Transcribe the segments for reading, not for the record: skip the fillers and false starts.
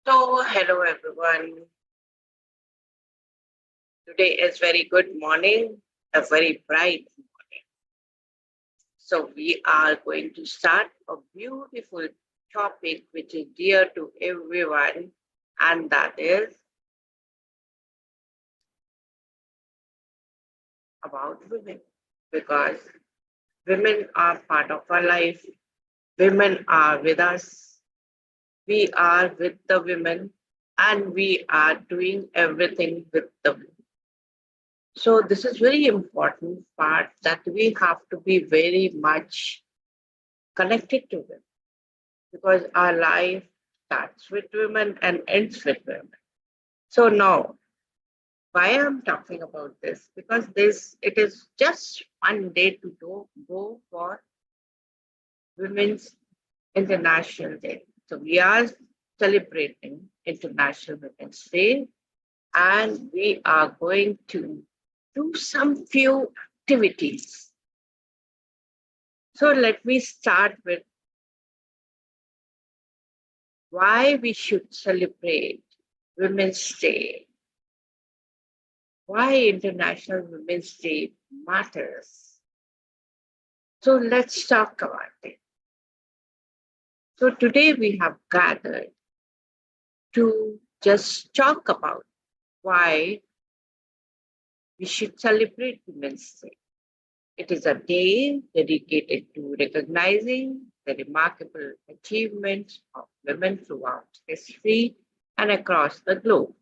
So, hello everyone. Today is very good morning, a very bright morning. So, we are going to start a beautiful topic which is dear to everyone, and that is about women. Because women are part of our life, women are with us, we are with the women, and we are doing everything with the women. So this is very important part that we have to be very much connected to them because our life starts with women and ends with women. So now, why I'm talking about this? Because this it is just one day to go for Women's International Day. So we are celebrating International Women's Day, and we are going to do some few activities. So let me start with why we should celebrate Women's Day, why International Women's Day matters. So let's talk about it. So today we have gathered to just talk about why we should celebrate Women's Day. It is a day dedicated to recognizing the remarkable achievements of women throughout history and across the globe.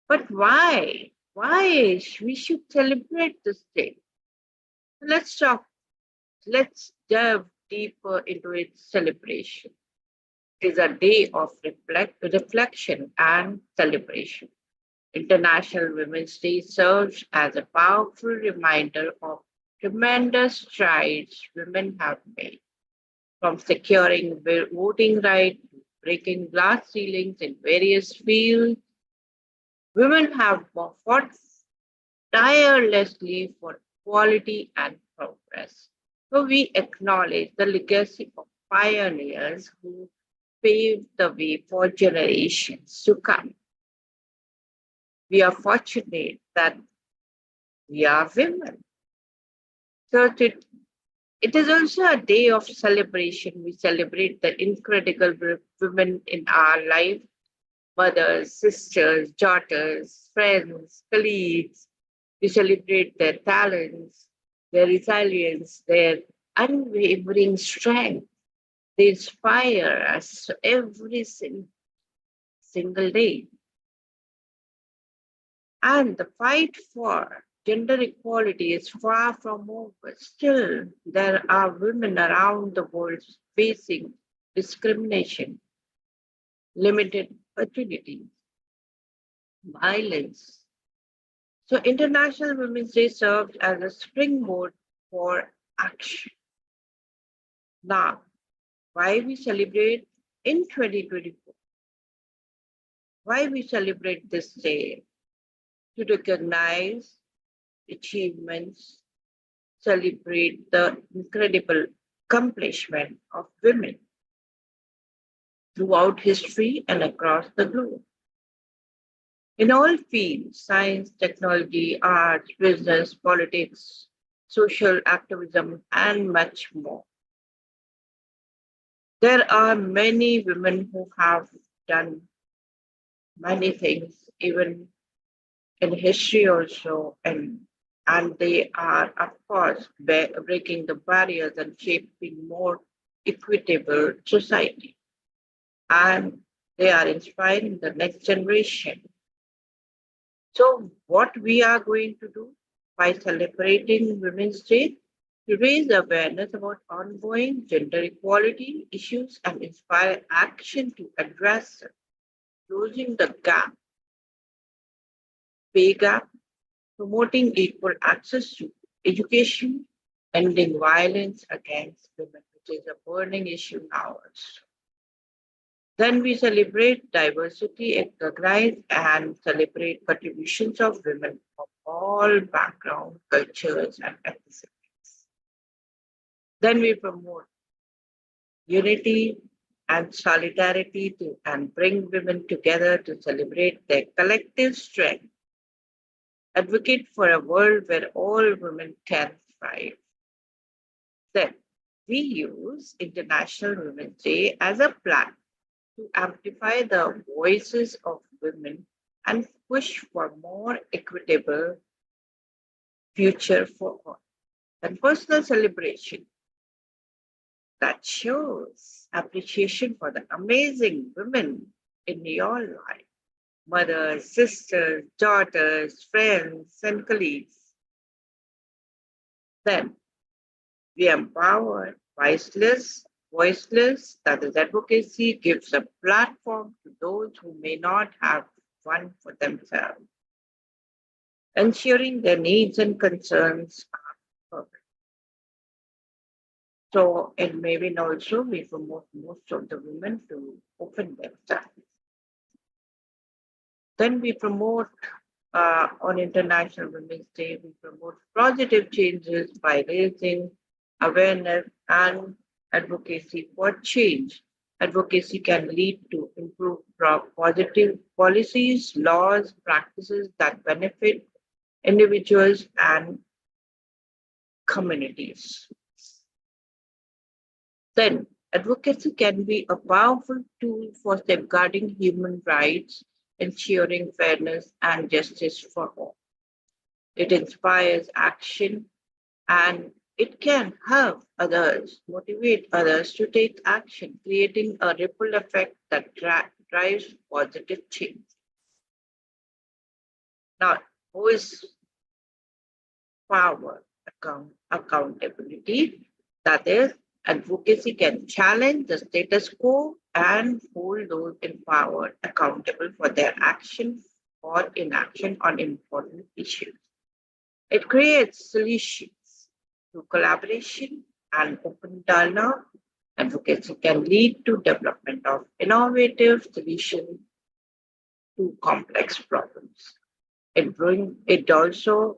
But why? Why we should celebrate this day? Let's talk. Let's delve deeper into its celebration. It is a day of reflection and celebration. International Women's Day serves as a powerful reminder of tremendous strides women have made, from securing voting rights to breaking glass ceilings in various fields. Women have fought tirelessly for equality and progress. So we acknowledge the legacy of pioneers who paved the way for generations to come. We are fortunate that we are women. So it is also a day of celebration. We celebrate the incredible women in our life, mothers, sisters, daughters, friends, colleagues. We celebrate their talents, their resilience, their unwavering strength. They inspire us every single day. And the fight for gender equality is far from over. Still, there are women around the world facing discrimination, limited opportunities, violence. So, International Women's Day serves as a springboard for action. Now, why we celebrate in 2024? Why we celebrate this day? To recognize achievements, celebrate the incredible accomplishment of women throughout history and across the globe. In all fields, science, technology, arts, business, politics, social activism, and much more. There are many women who have done many things, even in history also, and they are, of course, breaking the barriers and shaping more equitable society. And they are inspiring the next generation. So, what we are going to do by celebrating Women's Day to raise awareness about ongoing gender equality issues and inspire action to address them, closing the pay gap, promoting equal access to education, ending violence against women, which is a burning issue now. Then we celebrate diversity, recognize and celebrate contributions of women of all backgrounds, cultures, and ethnicities. Then we promote unity and solidarity and bring women together to celebrate their collective strength. Advocate for a world where all women can thrive. Then, we use International Women's Day as a platform to amplify the voices of women and push for more equitable future for all. And personal celebration that shows appreciation for the amazing women in your life, mothers, sisters, daughters, friends, and colleagues. Then we empower voiceless, that is, advocacy gives a platform to those who may not have one for themselves, ensuring their needs and concerns are heard. So, and maybe also we promote most of the women to open themselves. Then we promote on International Women's Day, we promote positive changes by raising awareness and advocacy for change. Advocacy can lead to improved positive policies, laws, practices that benefit individuals and communities. Then, advocacy can be a powerful tool for safeguarding human rights, ensuring fairness and justice for all. It inspires action and it can help others, motivate others to take action, creating a ripple effect that drives positive change. Now, who is power accountability? That is, advocacy can challenge the status quo and hold those in power accountable for their action or inaction on important issues. It creates solutions through collaboration and open dialogue. Advocacy can lead to development of innovative solutions to complex problems. It also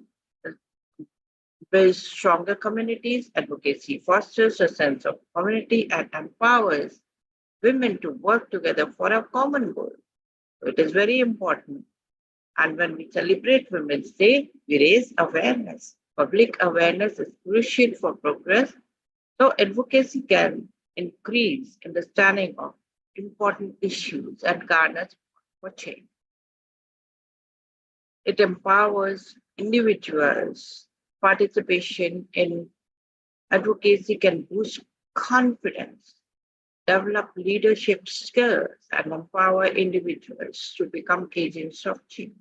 builds stronger communities. Advocacy fosters a sense of community and empowers women to work together for a common goal. So it is very important. And when we celebrate Women's Day, we raise awareness. Public awareness is crucial for progress. So advocacy can increase understanding of important issues and garner for change. It empowers individuals. Participation in advocacy can boost confidence, develop leadership skills, and empower individuals to become agents of change.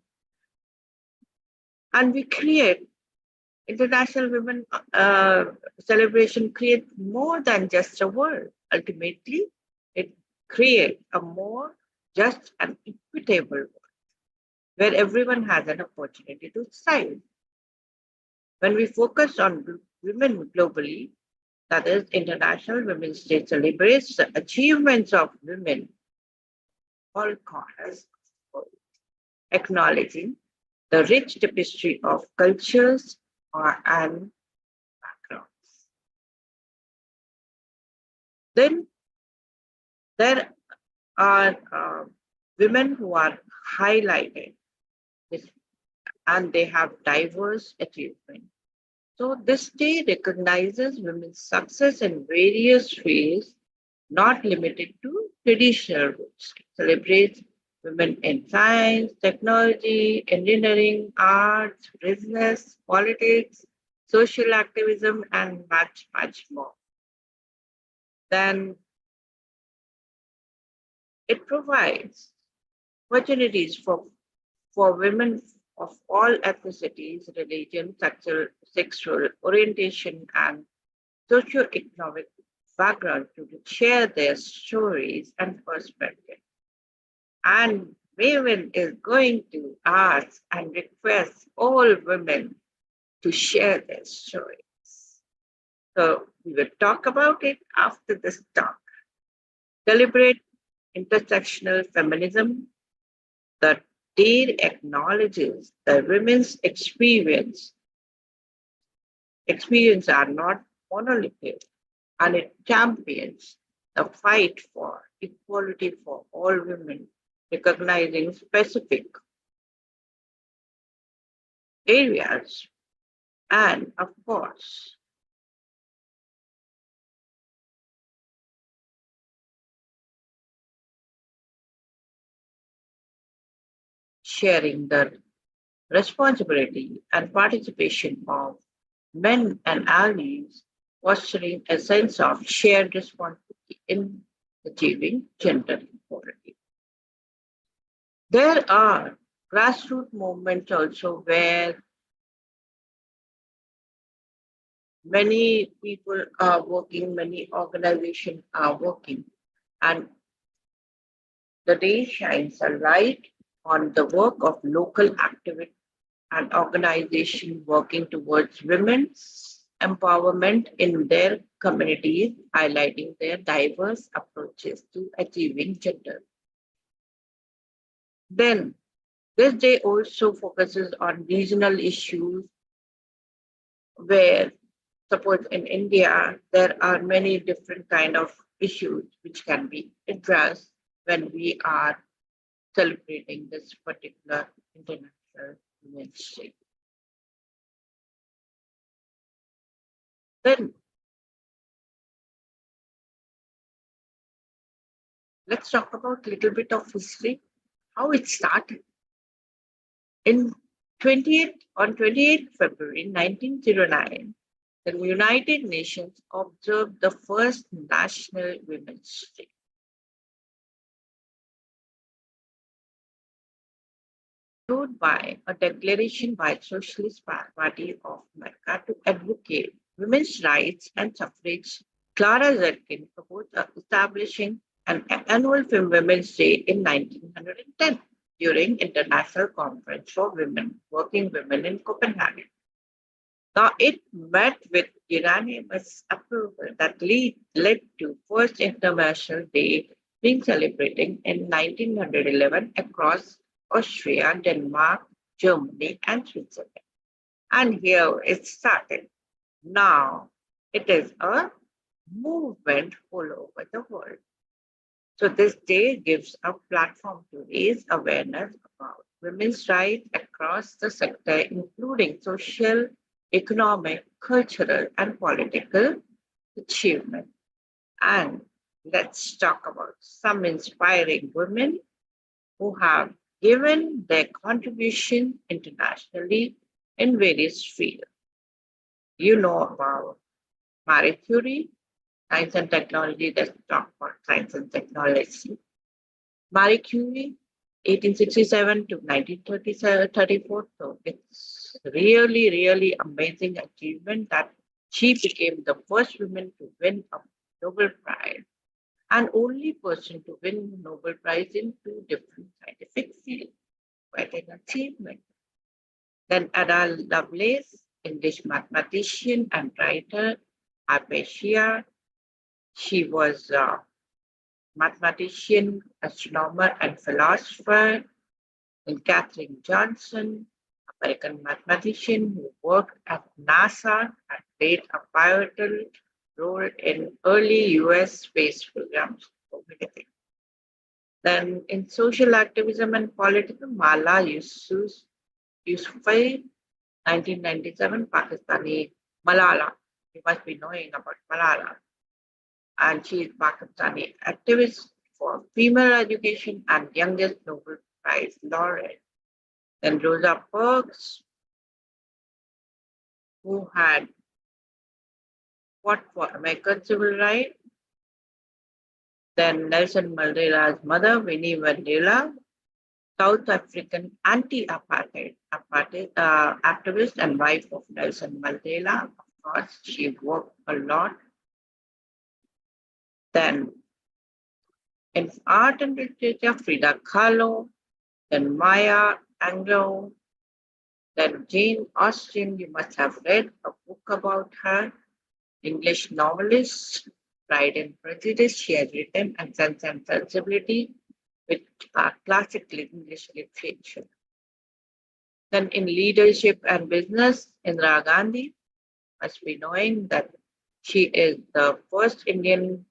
And we create International Women Celebration create more than just a word. Ultimately, it creates a more just and equitable world where everyone has an opportunity to thrive. When we focus on women globally, that is, International Women's Day celebrates the achievements of women, all corners, acknowledging the rich tapestry of cultures and backgrounds. Then there are women who are highlighted and they have diverse achievements. So this day recognizes women's success in various ways, not limited to traditional roots. It celebrates women in science, technology, engineering, arts, business, politics, social activism, and much, much more. Then it provides opportunities for women of all ethnicities, religion, sexual orientation, and socioeconomic background to share their stories and perspectives. And Maven is going to ask and request all women to share their stories. So we will talk about it after this talk. Celebrate intersectional feminism. The day acknowledges that women's experience are not monolithic, and it champions the fight for equality for all women, recognizing specific areas, and of course, sharing the responsibility and participation of men and allies, fostering a sense of shared responsibility in achieving gender equality. There are grassroots movements also where many people are working, many organizations are working, and the day shines a light on the work of local activists and organizations working towards women's empowerment in their communities, highlighting their diverse approaches to achieving gender. Then, this day also focuses on regional issues where, suppose in India, there are many different kind of issues which can be addressed when we are celebrating this particular International Women's Day. Then let's talk about a little bit of history, how it started. In 28th February 1909, the United Nations observed the first National Women's Day. Followed by a declaration by Socialist Party of America to advocate women's rights and suffrage. Clara Zetkin proposed establishing an annual Women's Day in 1910 during International Conference for Women, Working Women in Copenhagen. Now, it met with unanimous approval that led to first International Day being celebrated in 1911 across Austria, Denmark, Germany, and Switzerland. And here it started. Now it is a movement all over the world. So this day gives a platform to raise awareness about women's rights across the sector, including social, economic, cultural, and political achievement. And let's talk about some inspiring women who have given their contribution internationally in various fields. You know about Marie Curie, science and technology. Let's talk about science and technology. Marie Curie, 1867 to 1934. So it's really, really amazing achievement that she became the first woman to win a Nobel Prize and only person to win the Nobel Prize in two different scientific fields. Quite an achievement. Then Ada Lovelace, English mathematician and writer, Hypatia. She was a mathematician, astronomer, and philosopher. And Katherine Johnson, American mathematician who worked at NASA and played a pivotal role in early US space programs. Then in social activism and political, Mala Yousafzai, 1997, Pakistani Malala. You must be knowing about Malala. And she is Pakistani activist for female education and youngest Nobel Prize laureate. Then Rosa Parks, who had fought for American civil rights. Then Nelson Mandela's mother, Winnie Mandela, South African anti-apartheid activist and wife of Nelson Mandela. Of course, she worked a lot. Then in art and literature, Frida Kahlo, then Maya Angelou, then Jane Austen. You must have read a book about her. English novelist, Pride and Prejudice. She has written and Sense and Sensibility, which are classic English literature. Then in leadership and business, Indira Gandhi must be knowing that she is the first Indian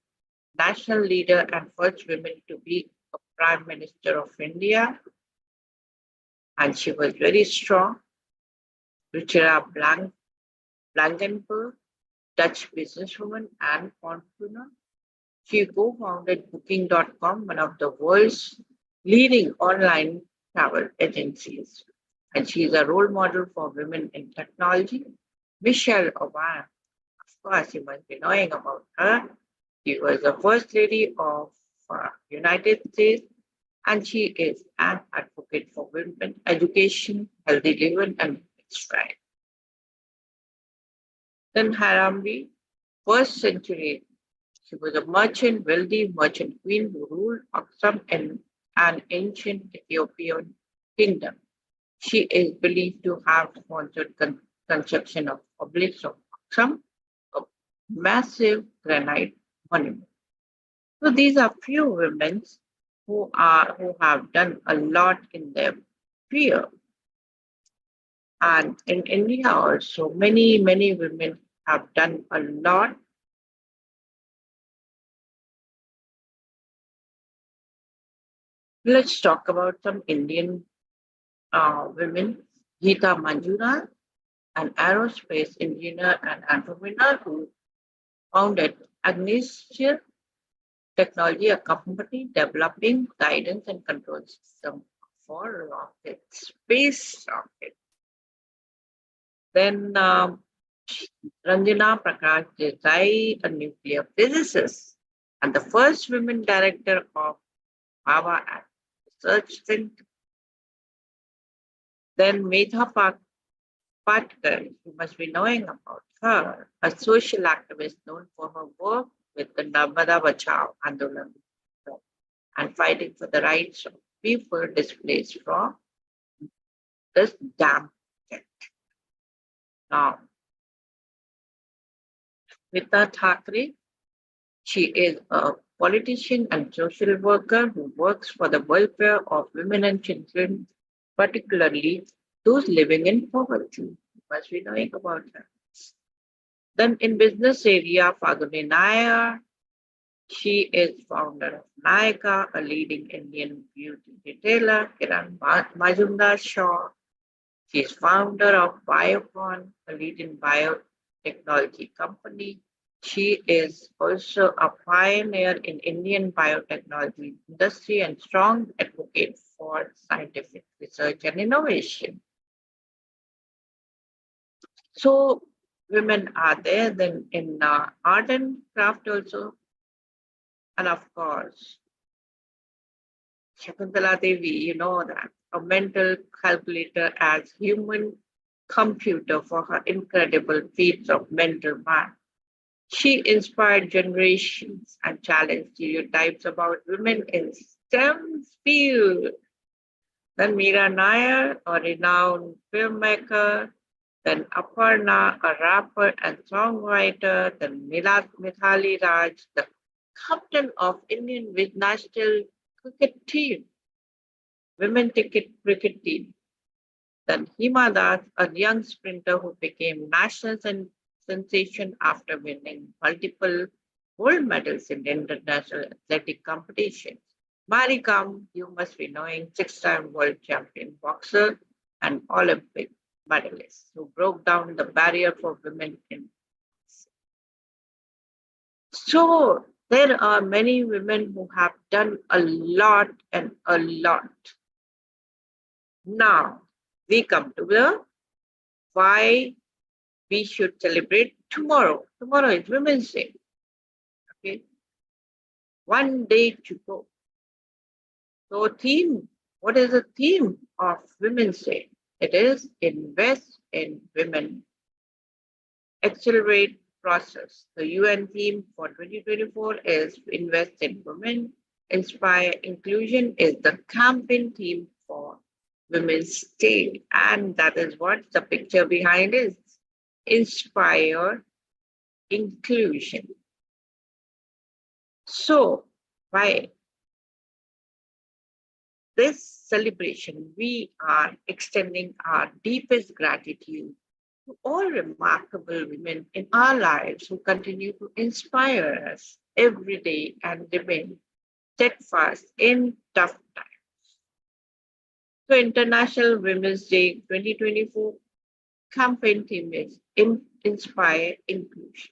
national leader and first woman to be a Prime Minister of India. And she was very strong. Ruchira Blankenburg, Dutch businesswoman and entrepreneur. She co-founded Booking.com, one of the world's leading online travel agencies. And she is a role model for women in technology. Michelle Obama, of course, you must be knowing about her. She was the First Lady of United States, and she is an advocate for women education, healthy living, and strength. Then Harambe, first century, she was a merchant, wealthy merchant queen who ruled Aksum in an ancient Ethiopian kingdom. She is believed to have sponsored construction of obelisks of Aksum, a massive granite monument. So these are few women who have done a lot in their sphere. And in India also, many women have done a lot. Let's talk about some Indian women. Geeta Manjura, an aerospace engineer and entrepreneur who founded Agnistia Technology, a company developing guidance and control system for rockets, space rockets. Then Ranjana Prakash Desai, a nuclear physicist, and the first women director of Baba Research Center. Then Medha Patkar, you must be knowing about her, a social activist known for her work with the Narmada Bachao Andolan and fighting for the rights of people displaced from this dam project. Now, Mita Thackeray, she is a politician and social worker who works for the welfare of women and children, particularly those living in poverty. You must be knowing about her. Then in business area, Falguni Nair, she is founder of Nykaa, a leading Indian beauty retailer. Kiran Majumdar Shaw, she is founder of Biocon, a leading biotechnology company. She is also a pioneer in Indian biotechnology industry and strong advocate for scientific research and innovation. So women are there. Then in art and craft also, and of course, Shakuntala Devi, you know that, a mental calculator as human computer for her incredible feats of mental math. She inspired generations and challenged stereotypes about women in STEM field. Then Meera Nair, a renowned filmmaker. Then Aparna, a rapper and songwriter. Then Mithali Raj, the captain of Indian national cricket team, women cricket team. Then Hima Das, a young sprinter who became national sensation after winning multiple gold medals in international athletic competitions. Mary Kam, you must be knowing, six-time world champion boxer and Olympic medalist who broke down the barrier for women in. So there are many women who have done a lot and a lot. Now we come to the why we should celebrate tomorrow. Tomorrow is Women's Day. Okay, one day to go. So theme, what is the theme of Women's Day? It is invest in women, accelerate process. The UN theme for 2024 is invest in women, inspire inclusion is the campaign theme for Women's Day. And that is what the picture behind is. Inspire inclusion. So by this celebration, we are extending our deepest gratitude to all remarkable women in our lives who continue to inspire us every day and remain steadfast in tough times. So, International Women's Day 2024 campaign theme is Inspire Inclusion.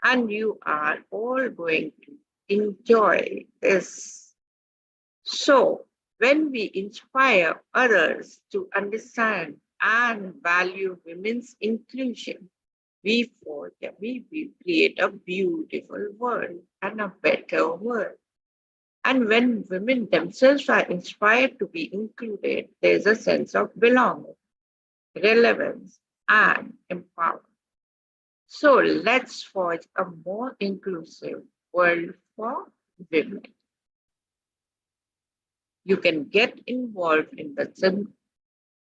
And you are all going to enjoy this. So, when we inspire others to understand and value women's inclusion, we create a beautiful world and a better world. And when women themselves are inspired to be included, there's a sense of belonging, relevance, and empowerment. So let's forge a more inclusive world for women. You can get involved in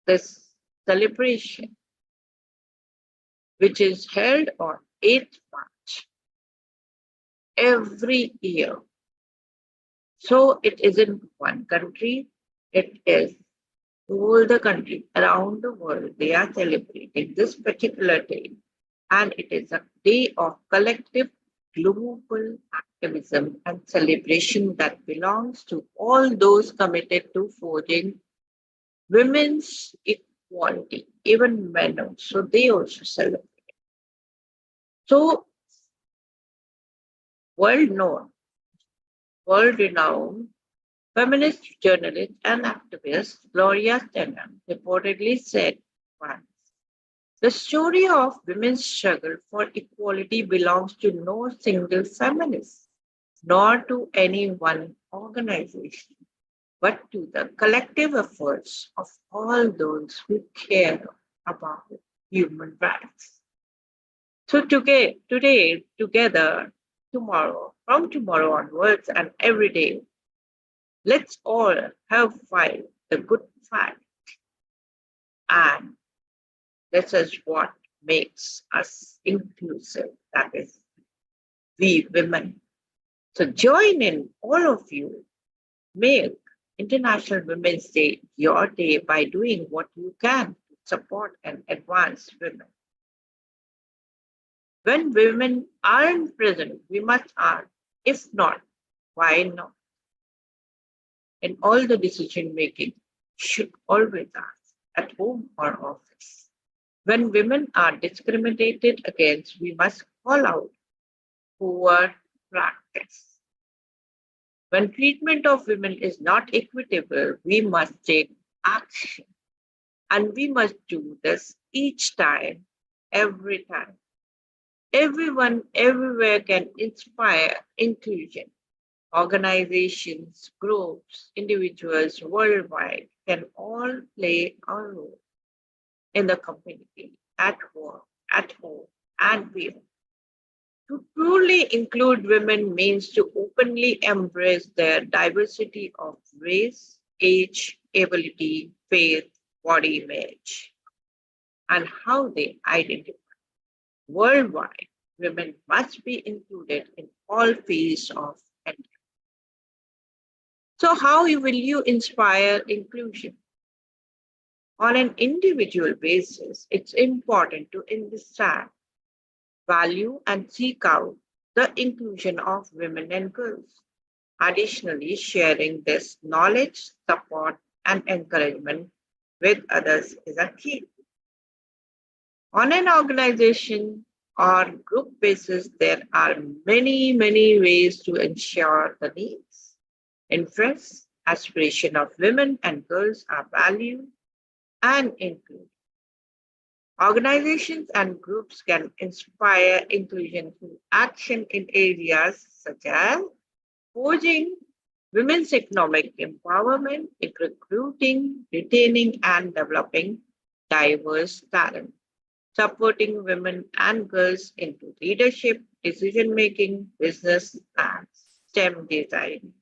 this celebration, which is held on 8th March every year. So it isn't one country, it is all the countries around the world. They are celebrating this particular day. And it is a day of collective global activism and celebration that belongs to all those committed to forging women's equality, even men also, they also celebrate. So, world known, world renowned feminist journalist and activist Gloria Steinem reportedly said once, the story of women's struggle for equality belongs to no single feminist, nor to any one organization, but to the collective efforts of all those who care about human rights. So together, tomorrow, from tomorrow onwards and every day, let's all help fight the good fight. And this is what makes us inclusive. That is, we women. So join in, all of you. Make International Women's Day your day by doing what you can to support and advance women. When women aren't present, we must ask, if not, why not? And all the decision making should always ask, at home or office. When women are discriminated against, we must call out poor practice. When treatment of women is not equitable, we must take action. And we must do this each time, every time. Everyone, everywhere can inspire inclusion. Organizations, groups, individuals worldwide can all play a role in the community, at work, at home, and beyond. To truly include women means to openly embrace their diversity of race, age, ability, faith, body image, and how they identify. Worldwide, women must be included in all fields of endeavor. So, how will you inspire inclusion? On an individual basis, it's important to understand, value, and seek out the inclusion of women and girls. Additionally, sharing this knowledge, support, and encouragement with others is a key. On an organization or group basis, there are many, many ways to ensure the needs, interests, aspiration of women and girls are valued and included. Organizations and groups can inspire inclusion through action in areas such as forging women's economic empowerment, in recruiting, retaining, and developing diverse talent, supporting women and girls into leadership, decision making, business, and STEM design,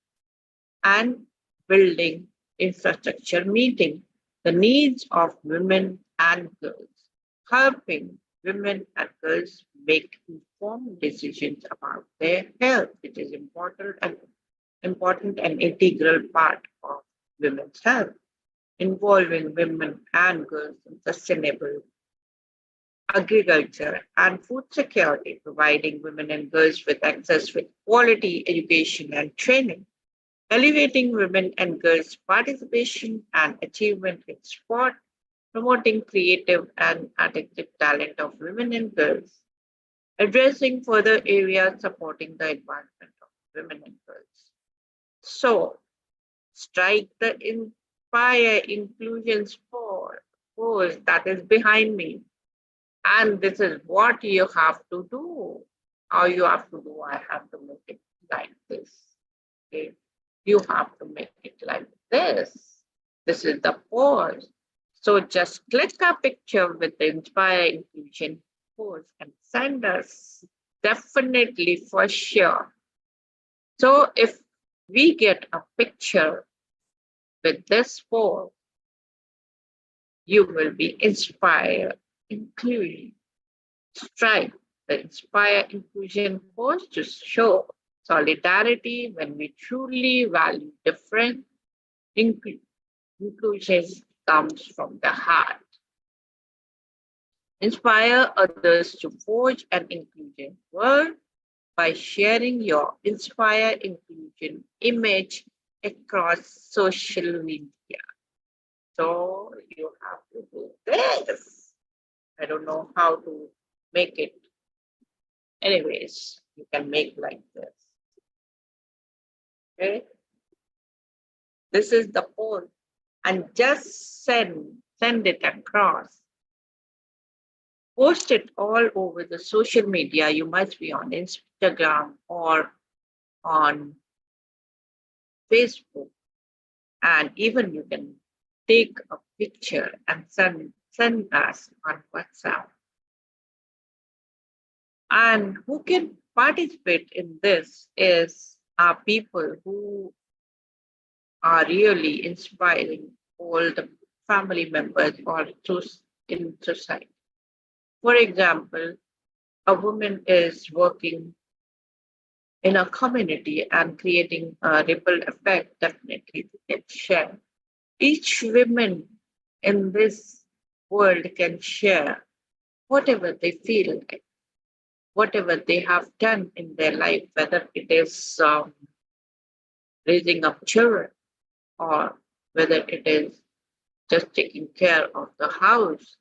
and building infrastructure meeting the needs of women and girls, helping women and girls make informed decisions about their health, which is important and integral part of women's health, involving women and girls in sustainable agriculture, and food security, providing women and girls with access with quality education and training, elevating women and girls' participation and achievement in sport, promoting creative and artistic talent of women and girls, addressing further areas supporting the advancement of women and girls. So, strike the Inspire Inclusion pose that is behind me. And this is what you have to do. How you have to do, I have to make it like this. Okay. You have to make it like this. This is the pose. So just click a picture with the Inspire Inclusion pose and send us definitely for sure. So if we get a picture with this pose, you will be inspired, including strike the Inspire Inclusion pose to show solidarity when we truly value different. Inclusion comes from the heart. Inspire others to forge an inclusion world by sharing your Inspire Inclusion image across social media. So you have to do this. I don't know how to make it. Anyways, you can make like this. Okay. This is the poll. And just send it across. Post it all over the social media. You must be on Instagram or on Facebook. And even you can take a picture and send us on WhatsApp. And who can participate in this are people who are really inspiring all the family members or those in society. For example, a woman is working in a community and creating a ripple effect, definitely they can share. Each woman in this world can share whatever they feel like, whatever they have done in their life, whether it is raising up children or whether it is just taking care of the house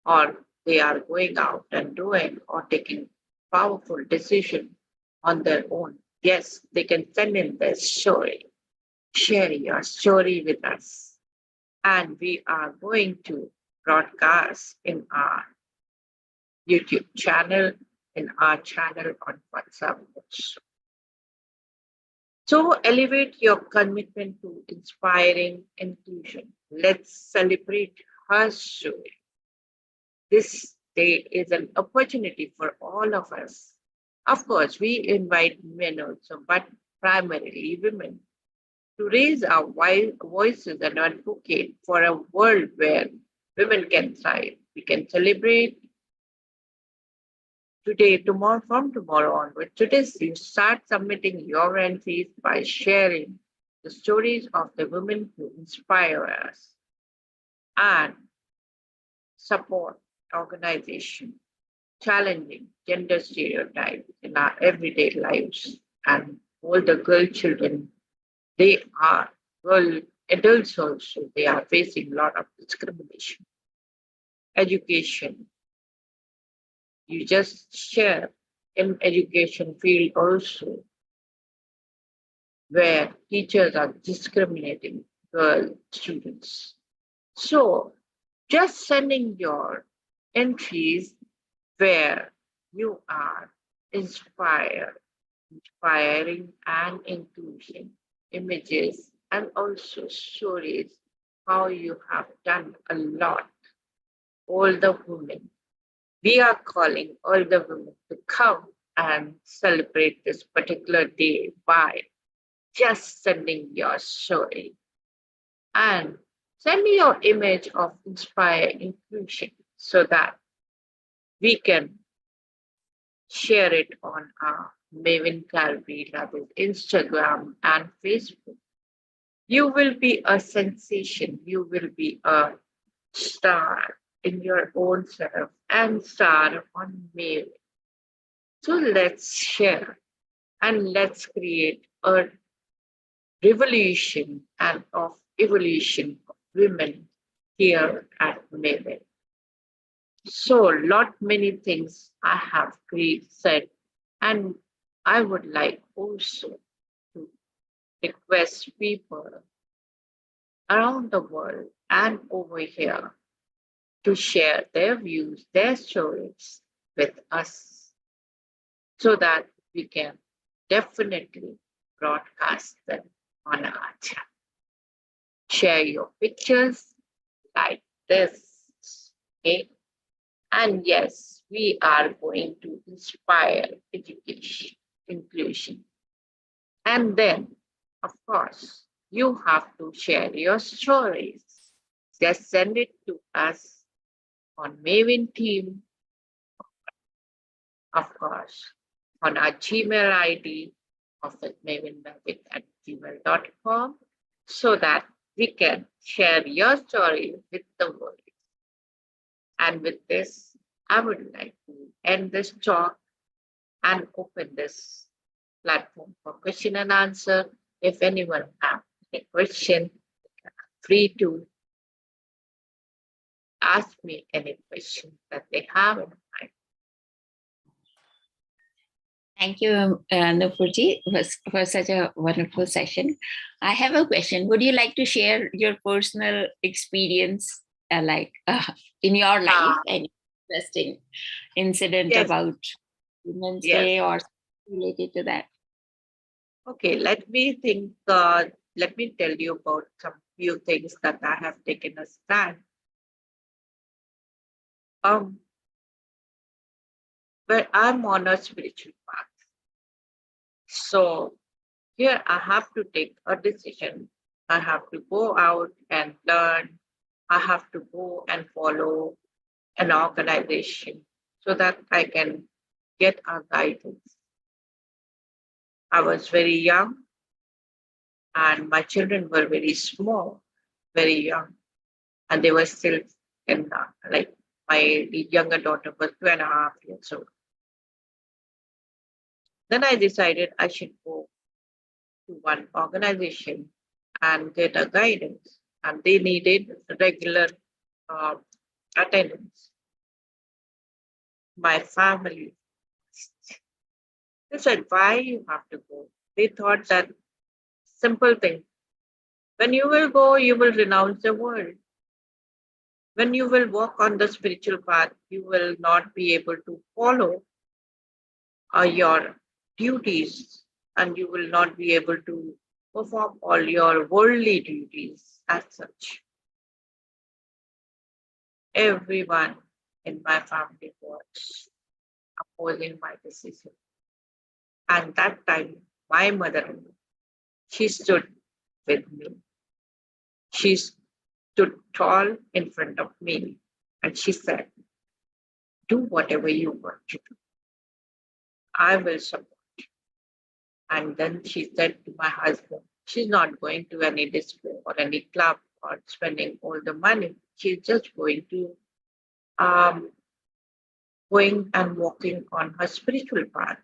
or they are going out and doing or taking powerful decision on their own. Yes, they can send in their story. Share your story with us. And we are going to broadcast in our YouTube channel, in our channel on WhatsApp also. So elevate your commitment to inspiring inclusion. Let's celebrate her story. This day is an opportunity for all of us. Of course, we invite men also, but primarily women, to raise our voices and advocate for a world where women can thrive. We can celebrate today, tomorrow, from tomorrow onward. Today, you start submitting your entries by sharing the stories of the women who inspire us and support organization challenging gender stereotypes in our everyday lives. And all the girl children, they are girl adults also, they are facing a lot of discrimination. Education, you just share in education field also, where teachers are discriminating girl students. So just sending your entries where you are inspiring and inclusion images and also stories how you have done a lot. All the women, we are calling all the women to come and celebrate this particular day by just sending your story and send me your image of inspire inclusion so that we can share it on our Maven Gallery, that is Instagram and Facebook. You will be a sensation. You will be a star in your own self and start on May. So let's share and let's create a revolution and of evolution of women here at Maven. So, lot many things I have said, and I would like also to request people around the world and over here to share their views, their stories with us so that we can definitely broadcast them on our channel. Share your pictures like this. Okay. And yes, we are going to inspire education, inclusion. And then, of course, you have to share your stories. Just send it to us on Maven team, of course, on our Gmail ID of mavenmagic@gmail.com so that we can share your story with the world. And with this, I would like to end this talk and open this platform for question and answer. If anyone has a question, free to ask me any question that they have in mind. Thank you, Nupurji, for such a wonderful session. I have a question. Would you like to share your personal experience, in your life, any interesting incident about Women's Day or related to that? Okay, let me think. Let me tell you about some few things that I have taken a stand. But I'm on a spiritual path. So here I have to take a decision. I have to go out and learn. I have to go and follow an organization so that I can get a guidance. I was very young and my children were very small, very young, and they were still in like my younger daughter was 2.5 years old. Then I decided I should go to one organization and get a guidance, and they needed regular attendance. My family, they said, why you have to go? They thought that simple thing. When you will go, you will renounce the world. When you will walk on the spiritual path, you will not be able to follow your duties and you will not be able to perform all your worldly duties as such. Everyone in my family was opposing my decision. And that time, my mother-in-law, she stood with me. She stood tall in front of me and she said, do whatever you want to do. I will support. And then she said to my husband, she's not going to any disco or any club or spending all the money. She's just going to going and walking on her spiritual path.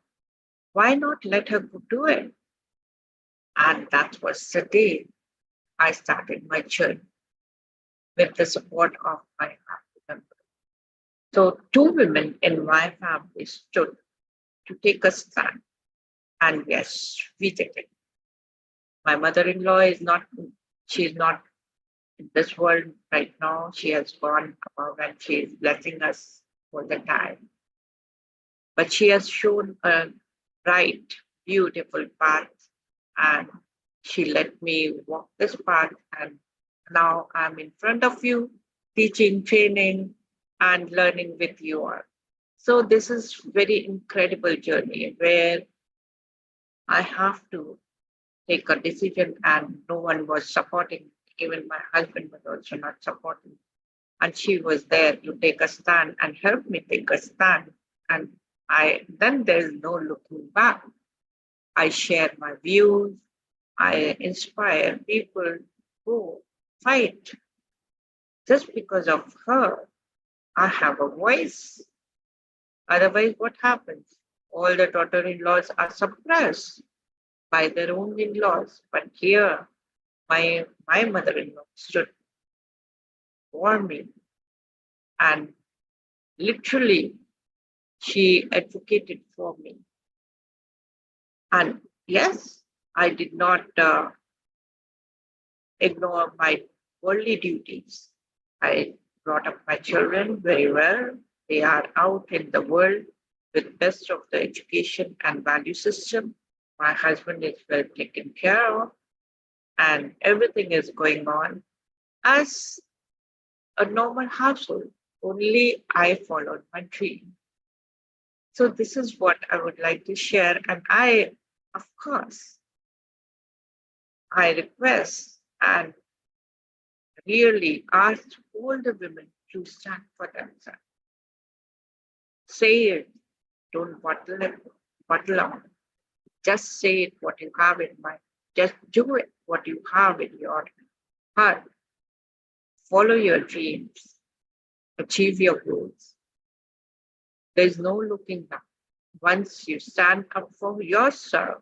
Why not let her do it? And that was the day I started my journey with the support of my family members. So 2 women in my family stood to take a stand. And yes, we did it. My mother-in-law she's not in this world right now. She has gone above and she is blessing us all the time. But she has shown a bright, beautiful path and she let me walk this path. And now I'm in front of you, teaching, training, and learning with you all. So this is very incredible journey where I have to take a decision and no one was supporting. Even my husband was also not supporting. And she was there to take a stand and help me take a stand. And then there's no looking back. I share my views. I inspire people who fight. Just because of her, I have a voice. Otherwise, what happens? All the daughter-in-laws are suppressed by their own in-laws. But here, my mother-in-law stood for me, and literally she advocated for me. And yes, I did not ignore my worldly duties. I brought up my children very well. They are out in the world with best of the education and value system. My husband is well taken care of, and everything is going on as a normal household. Only I followed my dream. So this is what I would like to share. And I, of course, I request and really ask all the women to stand for themselves. Say it, don't bottle on. Just say it what you have in mind. Just do it what you have in your heart. Follow your dreams. Achieve your goals. There's no looking back. Once you stand up for yourself,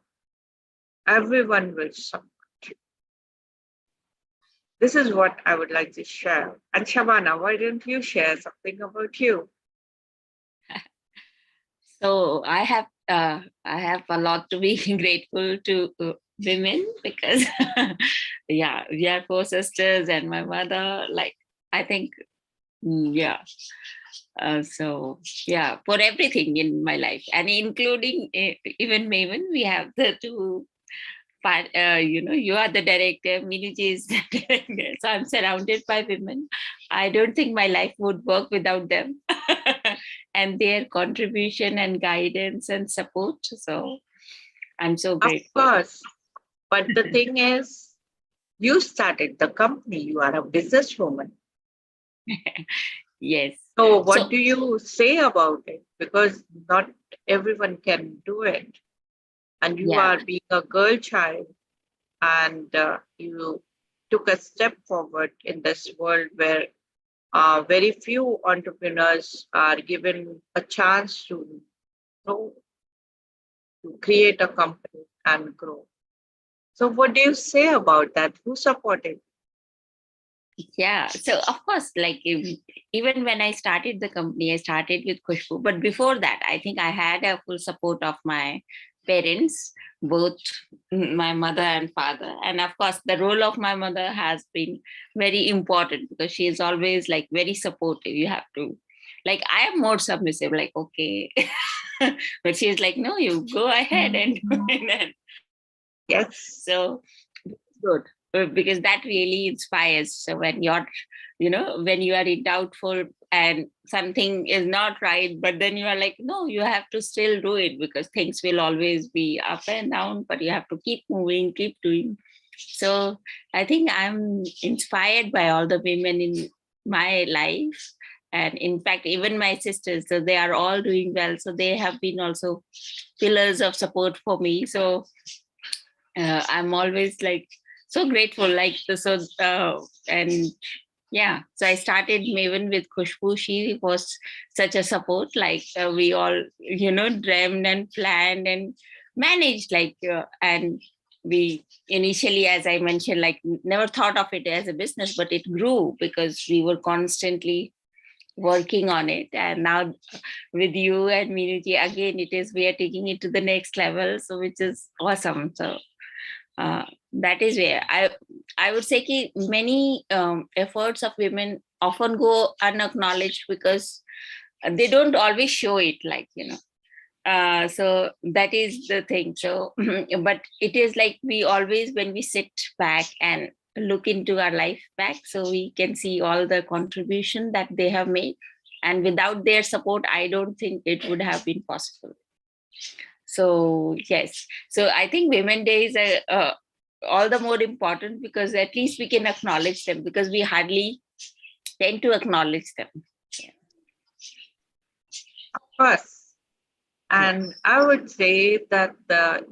everyone will support you. This is what I would like to share. And Shabana, why don't you share something about you? So I have a lot to be grateful to women because yeah, we are four sisters and my mother, like I think yeah. So yeah, for everything in my life and including even Maven, we have the two part, you are the director, Minuji is the director. So I'm surrounded by women. I don't think my life would work without them and their contribution and guidance and support. So I'm so Of grateful. course. But the thing is, you started the company. You are a businesswoman. Yes. So what So do you say about it? Because not everyone can do it. And you yeah, are being a girl child, and you took a step forward in this world where very few entrepreneurs are given a chance to grow, to create a company and grow. So what do you say about that? Who supported? yeah. So of course, like even when I started the company, I started with Khushbu. But before that, I think I had a full support of my parents, both my mother and father. And of course, the role of my mother has been very important because she is always like very supportive. You have to, like, I am more submissive, like, okay. But she's like, no, you go ahead and do it. Yes. So good, because that really inspires. So when you're, when you are in doubtful and something is not right, but then you are like, no, you have to still do it because things will always be up and down, but you have to keep moving, keep doing. So I think I'm inspired by all the women in my life. And in fact, even my sisters, so they are all doing well. So they have been also pillars of support for me. So I'm always like so grateful, like so and yeah, so I started Maven with Khushbu. She was such a support, like we all dreamed and planned and managed, like and we initially, as I mentioned, like never thought of it as a business, but it grew because we were constantly working on it. And now with you and Minuji, again, it is, we are taking it to the next level, so which is awesome. So that is where I would say ki many efforts of women often go unacknowledged because they don't always show it, like so that is the thing. So but it is like we always, when we sit back and look into our life back, so we can see all the contribution that they have made, and without their support I don't think it would have been possible. So yes, so I think Women Day is all the more important because at least we can acknowledge them, because we hardly tend to acknowledge them. Yeah. Of course. Yeah. And I would say that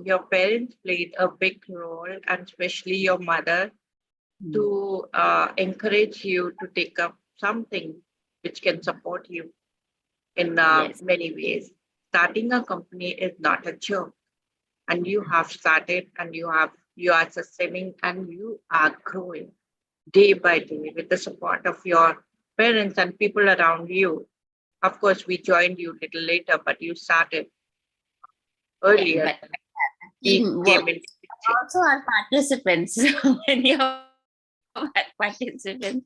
your parents played a big role, and especially your mother, Mm. to encourage you to take up something which can support you in Yes. many ways. Starting a company is not a joke, and you have started, and you are sustaining, and you are growing day by day with the support of your parents and people around you. Of course, we joined you a little later, but you started Yeah, earlier. but We teamwork came into picture. also are participants. When you have participants,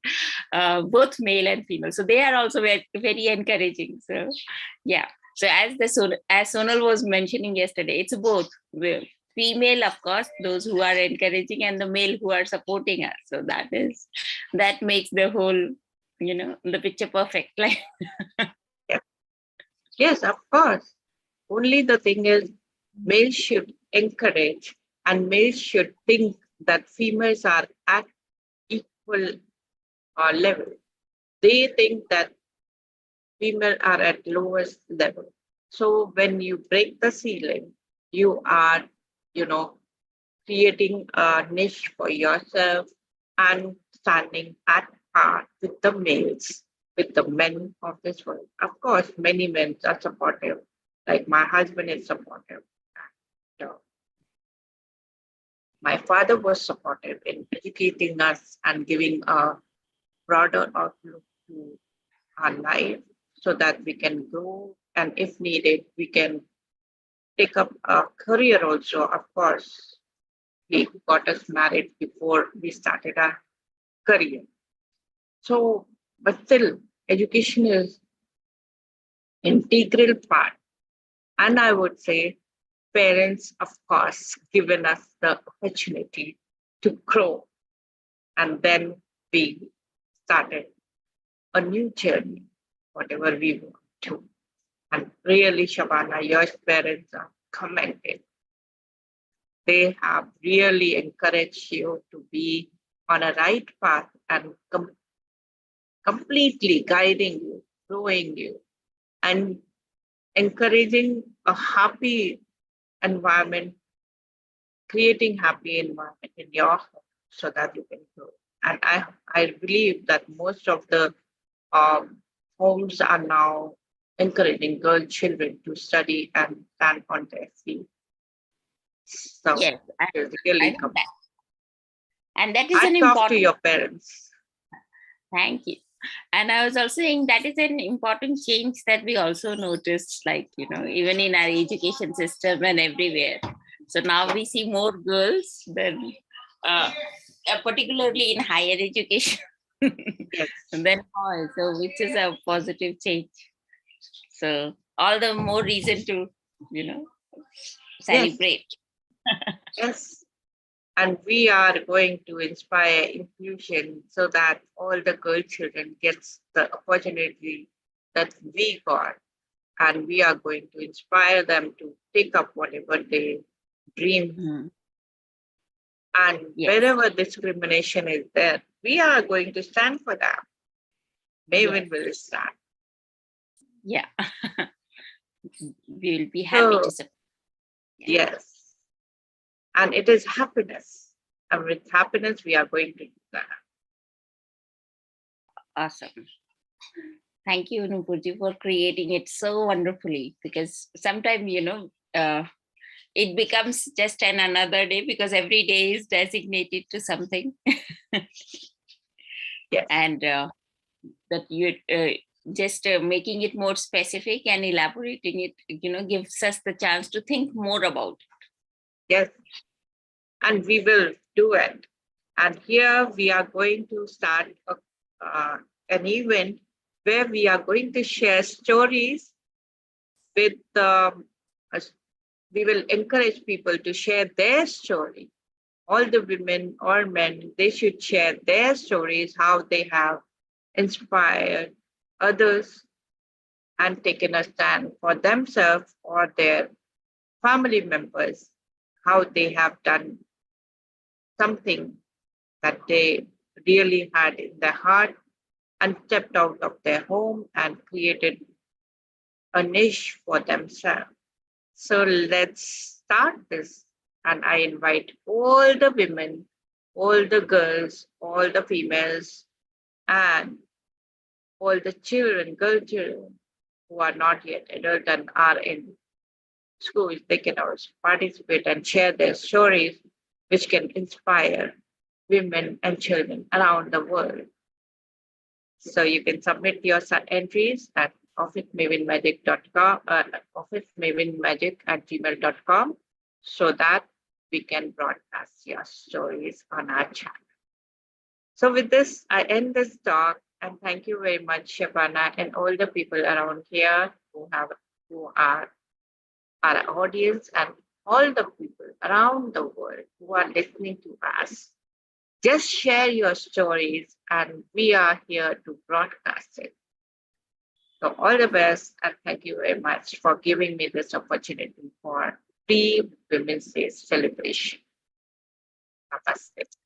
both male and female, so they are also very encouraging. So yeah. So as Sonal was mentioning yesterday, it's both the female, of course, those who are encouraging, and the male who are supporting us. So that makes the whole, the picture perfect. Like Yeah. Yes, of course. Only the thing is, males should encourage and males should think that females are at equal level. They think that female are at lowest level. So when you break the ceiling, you are, you know, creating a niche for yourself and standing at par with the males, with the men of this world. Of course, many men are supportive, like my husband is supportive. So my father was supportive in educating us and giving a broader outlook to our life so that we can grow and if needed, we can take up a career also. Of course, he got us married before we started our career. So, but still, education is integral part. And I would say parents, of course, given us the opportunity to grow. And then we started a new journey, whatever we want to. And really, Shabana, your parents are commented. They have really encouraged you to be on a right path and completely guiding you, growing you, and encouraging a happy environment, creating happy environment in your home so that you can grow. And I believe that most of the um, homes are now encouraging girl children to study and stand on their feet. So yes, I, it's I really know that, and that is an hats off to important. your parents. Thank you. And I was also saying that is an important change that we also noticed, like, even in our education system and everywhere. So now we see more girls than, particularly in higher education, Yes, than boys. So which is a positive change. So all the more reason to, you know, yes, celebrate. yes. And we are going to inspire inclusion so that all the girl children gets the opportunity that we got. And we are going to inspire them to take up whatever they dream. Mm, And yes, wherever discrimination is there, we are going to stand for that. yes, Maven will stand. yeah. We will be happy to So, support. Yeah, yes. And it is happiness. And with happiness, we are going to do that. awesome. Thank you, Nupurji, for creating it so wonderfully. Because sometimes, it becomes just another day because every day is designated to something, Yes, and that you just making it more specific and elaborating it, gives us the chance to think more about it. yes. And we will do it. And here we are going to start an event where we are going to share stories with us. We will encourage people to share their story. All the women or men, they should share their stories, how they have inspired others and taken a stand for themselves or their family members, how they have done something that they really had in their heart and stepped out of their home and created a niche for themselves. So let's start this. And I invite all the women, all the girls, all the females, and all the children, girl children who are not yet adult and are in school, they can also participate and share their stories, which can inspire women and children around the world. So you can submit your entries at officemavinmagic.com, officemavinmagic@gmail.com, so that we can broadcast your stories on our channel. So with this, I end this talk, and thank you very much, Shabana, and all the people around here who are our audience, and all the people around the world who are listening to us. Just share your stories, and we are here to broadcast it. So all the best, and thank you very much for giving me this opportunity for pre Women's Day celebration. Namaste.